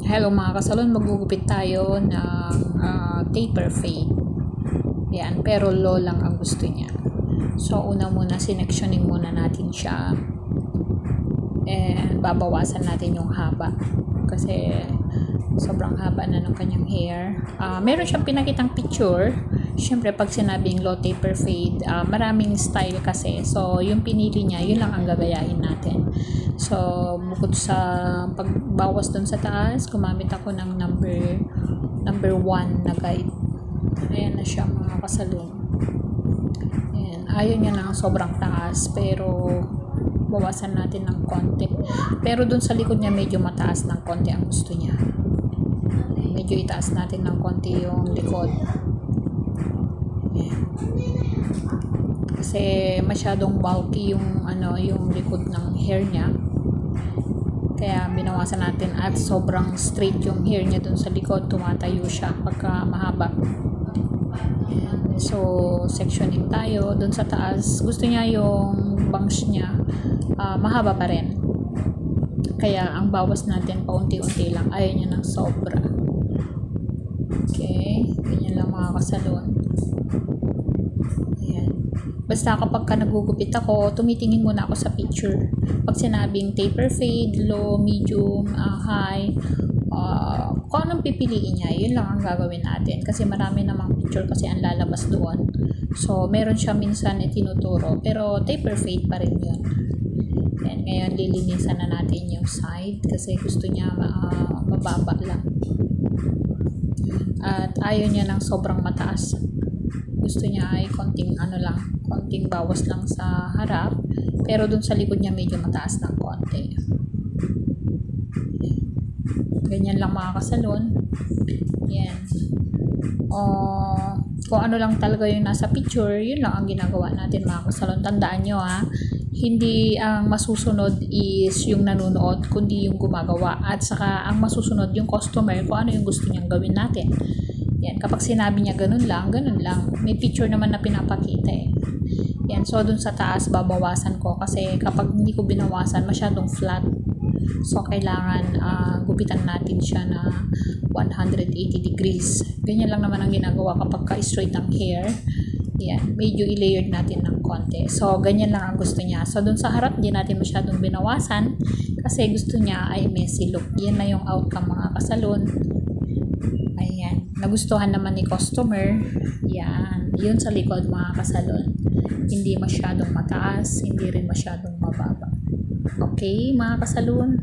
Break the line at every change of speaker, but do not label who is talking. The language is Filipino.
Hello mga kasalon, magugupit tayo ng taper fade. Yan, pero low lang ang gusto niya. So una muna, sinectioning muna natin siya. And babawasan natin yung haba. Kasi sobrang haba na ng kanyang hair. Meron siyang pinakitang picture. Siyempre pag sinabing low taper fade, maraming style kasi. So yung pinili niya, yun lang ang gagayahin natin. So bukod sa pagbawas dun sa taas, gumamit ako ng number 1 na guide. Ayan na siya mga kasalon. Ayan, ayaw niya ng sobrang taas, pero bawasan natin ng konti. Pero dun sa likod niya medyo mataas ng konti ang gusto niya. Medyo itaas natin ng konti yung likod. Ayan. Kasi masyadong bulky yung yung likod ng hair niya. Kaya binawasan natin, at sobrang straight yung hair niya dun sa likod, tumatayo siya pagka mahaba. Ayan. So sectioning tayo dun sa taas. Gusto niya yung bangs niya mahaba pa rin. Kaya ang bawas natin paunti-unti lang, ayaw niya ng sobra. Okay, ganyan lang mga kasalon. Ayan. Basta kapag nagugupit ako, tumitingin muna ako sa picture. Pag sinabing taper fade, low, medium, high, kung anong pipiliin niya, yun lang ang gagawin natin. Kasi marami namang picture kasi ang lalabas doon. So, meron siya minsan itinuturo, pero taper fade pa rin yun. And ngayon, lilinisan na natin yung side kasi gusto niya mababa lang. At ayaw niya ng sobrang mataas. Gusto niya ay konting konting bawas lang sa harap, pero dun sa likod niya medyo mataas ng konti. Ganyan lang mga kasalon. Yan. Kung ano lang talaga yung nasa picture, yun lang ang ginagawa natin mga kasalon. Tandaan nyo hindi ang masusunod is yung nanonood, kundi yung gumagawa. At saka ang masusunod yung customer kung ano yung gusto niyang gawin natin. Yan, kapag sinabi niya ganun lang. May picture naman na pinapakita eh. Yan, so dun sa taas babawasan ko kasi kapag hindi ko binawasan, masyadong flat. So kailangan gupitan natin siya na 180 degrees. Ganyan lang naman ang ginagawa kapag ka-straight ang hair. Yan, medyo i-layered natin ng konti. So ganyan lang ang gusto niya. So dun sa harap, hindi natin masyadong binawasan kasi gusto niya ay messy look. Yan na yung outcome mga kasalon. Ayan, nagustuhan naman ni customer. Yan, yun sa likod mga kasalon. Hindi masyadong mataas, hindi rin masyadong mababa. Okay mga kasalon.